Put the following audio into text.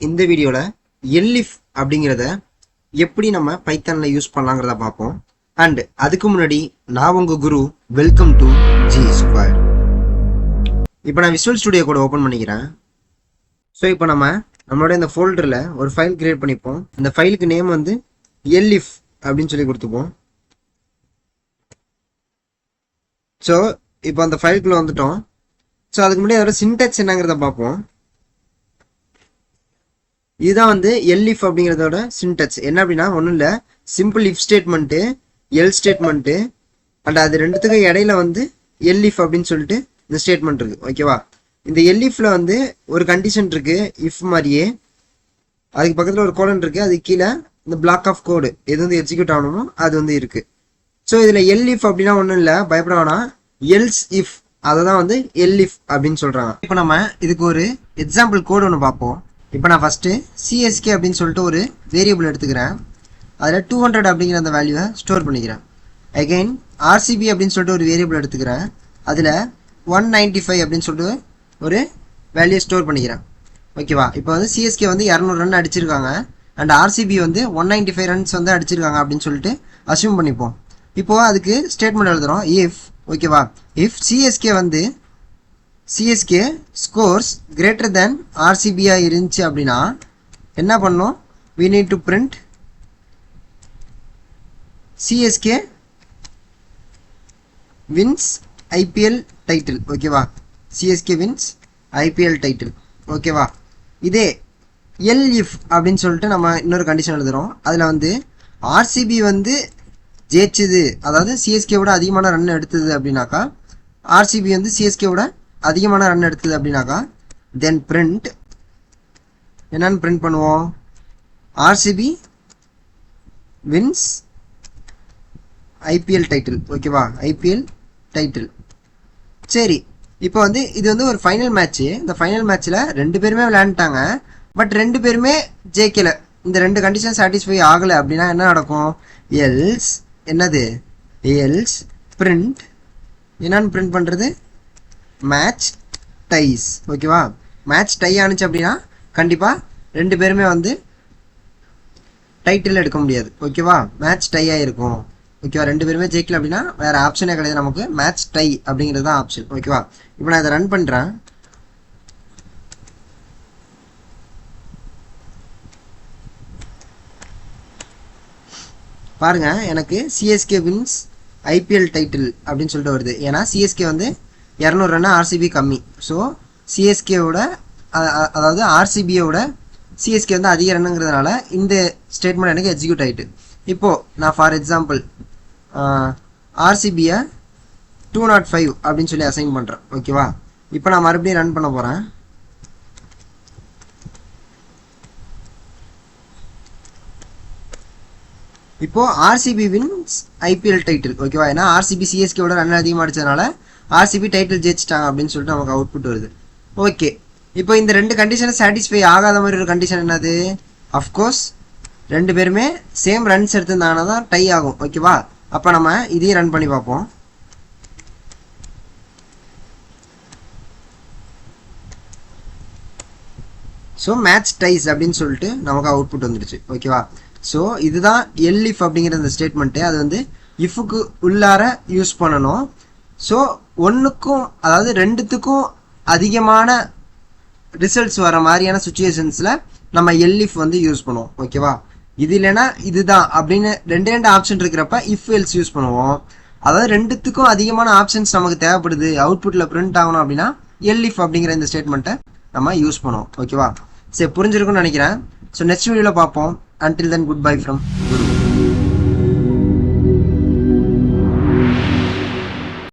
இந்த வீடியோவில் எல்லிஃப் அப்படிங்கிறத எப்படி நம்ம பைத்தானில் யூஸ் பண்ணலாங்கிறத பார்ப்போம். அண்ட் அதுக்கு முன்னாடி நான் உங்கள் குரு, வெல்கம் டு ஜி ஸ்கொயர். இப்போ நான் விஷுவல் ஸ்டுடியோ கூட ஓப்பன் பண்ணிக்கிறேன். ஸோ இப்போ நம்மளோட இந்த ஃபோல்டரில் ஒரு ஃபைல் கிரியேட் பண்ணிப்போம். இந்த ஃபைலுக்கு நேம் வந்து எல்லிஃப் அப்படின்னு சொல்லி கொடுத்துப்போம். ஸோ இப்போ அந்த ஃபைலுக்குள்ளே வந்துட்டோம். ஸோ அதுக்கு முன்னாடி அதோட சின்டாக்ஸ் என்னங்கிறத பார்ப்போம். இதுதான் வந்து எல்லிஃப் அப்படிங்கிறதோட சின்டாக்ஸ். என்ன அப்படின்னா ஒன்றும் இல்லை, simple if statement, L statement, and அது ரெண்டுத்துக்கும் இடையில வந்து எல்லிஃப் அப்படின்னு சொல்லிட்டு இந்த ஸ்டேட்மெண்ட் இருக்குது. ஓகேவா? இந்த எல்லிஃப்ல வந்து ஒரு கண்டிஷன் இருக்குது இஃப் மாதிரியே, அதுக்கு பக்கத்தில் ஒரு கோலன் இருக்குது, அதுக்கு கீழே இந்த பிளாக் ஆஃப் கோடு எது வந்து எக்ஸிக்யூட் ஆகணுமோ அது வந்து இருக்குது. ஸோ இதில் எல்லிஃப் அப்படின்னா ஒன்றும் இல்லை, பயப்பட வேணாம், எல்ஸ் இஃப், அதை தான் வந்து எல்லிஃப் அப்படின்னு சொல்கிறாங்க. இப்போ நம்ம இதுக்கு ஒரு எக்ஸாம்பிள் கோடு ஒன்று பார்ப்போம். இப்போ நான் ஃபஸ்ட்டு சிஎஸ்கே அப்படின்னு சொல்லிட்டு ஒரு வேரியபிள் எடுத்துக்கிறேன். அதில் 200 அப்படிங்கிற அந்த வேல்யூவை ஸ்டோர் பண்ணிக்கிறேன். அகெயின் ஆர்சிபி அப்படின்னு சொல்லிட்டு ஒரு வேரியபிள் எடுத்துக்கிறேன். அதில் 195 அப்படின்னு சொல்லிட்டு ஒரு வேல்யூவை ஸ்டோர் பண்ணிக்கிறேன். ஓகேவா? இப்போ வந்து சிஎஸ்கே வந்து 200 ரன் அடிச்சிருக்காங்க, அண்ட் ஆர்சிபி வந்து 195 ரன்ஸ் வந்து அடிச்சிருக்காங்க அப்படின்னு சொல்லிட்டு அசியூம் பண்ணிப்போம். இப்போது அதுக்கு ஸ்டேட்மெண்ட் எழுதுகிறோம், இஃப், ஓகேவா, இஃப் சிஎஸ்கே வந்து சிஎஸ்கே ஸ்கோர்ஸ் கிரேட்டர் தேன் ஆர்சிபியாக இருந்துச்சு அப்படின்னா என்ன பண்ணணும், we need to print CSK wins IPL title. ஓகேவா? CSK wins IPL title. ஓகேவா? இதே எல் இஃப் அப்படின்னு சொல்லிட்டு நம்ம இன்னொரு கண்டிஷன் எழுதுகிறோம். அதில் வந்து ஆர்சிபி வந்து ஜெயிச்சுது, அதாவது சிஎஸ்கேவோட அதிகமான ரன் எடுத்தது அப்படின்னாக்கா, ஆர்சிபி வந்து சிஎஸ்கேவோட அதிகமான ரன் எடுத்தது அப்படின்னாக்கா, தென் பிரிண்ட் என்னன்னு பிரிண்ட் பண்ணுவோம், ஆர்சிபி வின்ஸ் ஐபிஎல் டைட்டில். ஓகேவா? IPL title. சரி, இப்போ வந்து இது வந்து ஒரு ஃபைனல் மேட்ச்சு. இந்த ஃபைனல் மேட்ச்சில் 2 பேருமே விளையாண்டுட்டாங்க, பட் 2 பேருமே ஜெயிக்கலை. இந்த 2 கண்டிஷன் சாட்டிஸ்ஃபை ஆகலை அப்படின்னா என்ன நடக்கும், எல்ஸ் என்னது, எல்ஸ் பிரிண்ட் என்னன்னு பிரிண்ட் பண்ணுறது, மேட்ச் டைஸ். ஓகேவா? மேட்ச் டை ஆனிச்சு அப்படின்னா கண்டிப்பாக 2 பேருமே வந்து டைட்டில் எடுக்க முடியாது. ஓகேவா? மேட்ச் டை ஆகிருக்கும். ஓகேவா? 2 பேருமே ஜெயிக்கல அப்படின்னா வேறு ஆப்ஷனே கிடையாது, நமக்கு மேட்ச் டை அப்படிங்கிறது தான் ஆப்ஷன். ஓகேவா? இப்போ நான் இதை ரன் பண்ணுறேன். பாருங்க, எனக்கு சிஎஸ்கே வின்ஸ் ஐபிஎல் டைட்டில் அப்படின்னு சொல்லிட்டு வருது. ஏன்னா சிஎஸ்கே வந்து 200 ரன்னா ஆர்சிபி கம்மி. ஸோ சிஎஸ்கேவோட அதாவது ஆர்சிபியோட சிஎஸ்கே வந்து அதிக ரன்னுங்கிறதுனால இந்த ஸ்டேட்மெண்ட் எனக்கு எக்ஸிக்யூட் ஆகிட்டு. இப்போது நான் ஃபார் எக்ஸாம்பிள் ஆர்சிபியை 205 அப்படின்னு சொல்லி அசைன் பண்ணுறேன். ஓகேவா? இப்போ நான் மறுபடியும் ரன் பண்ண போகிறேன். இப்போது ஆர்சிபி வின்ஸ் ஐபிஎல் டைட்டில். ஓகேவா? ஏன்னா ஆர்சிபி சிஎஸ்கேவோட ரன் அதிகமாக அடிச்சதுனால ஆர்சிபி டைட்டில் ஜெயிச்சிட்டாங்க அப்படின்னு சொல்லிட்டு நமக்கு அவுட்புட் வருது. ஓகே, இப்போ இந்த 2 கண்டிஷனை சாட்டிஸ்ஃபை ஆகாத மாதிரி ஒரு கண்டிஷன் என்னது, அஃப்கோர்ஸ் 2 பேருமே சேம் ரன்ஸ் எடுத்திருந்தாங்கன்னா தான் டை ஆகும். ஓகேவா? அப்போ நம்ம இதையும் ரன் பண்ணி பார்ப்போம். ஸோ மேட்ச் டைஸ் அப்படின்னு சொல்லிட்டு நமக்கு அவுட்புட் வந்துடுச்சு. ஓகேவா? ஸோ இதுதான் எல் இஃப் அப்படிங்கிற அந்த ஸ்டேட்மெண்ட்டு. அது வந்து இஃபுக்கு உள்ளார யூஸ் பண்ணணும். ஸோ ஒன்றுக்கும் அதாவது 2த்துக்கும் அதிகமான ரிசல்ட்ஸ் வர மாதிரியான சுச்சுவேஷன்ஸில் நம்ம எல் இஃப் வந்து யூஸ் பண்ணுவோம். ஓகேவா? இது இல்லைன்னா இதுதான் அப்படின்னு 2 ஆப்ஷன் இருக்கிறப்ப இஃப் எல்ஸ் யூஸ் பண்ணுவோம். அதாவது 2த்துக்கும் அதிகமான ஆப்ஷன்ஸ் நமக்கு தேவைப்படுது, அவுட்புட்டில் பிரிண்ட் ஆகணும் அப்படின்னா எல் இஃப் அப்படிங்கிற இந்த ஸ்டேட்மெண்ட்டை நம்ம யூஸ் பண்ணுவோம். ஓகேவா? சரி, புரிஞ்சிருக்கும்னு நினைக்கிறேன். ஸோ நெக்ஸ்ட் வீடியோவில் பார்ப்போம். Until then, goodbye from Guru.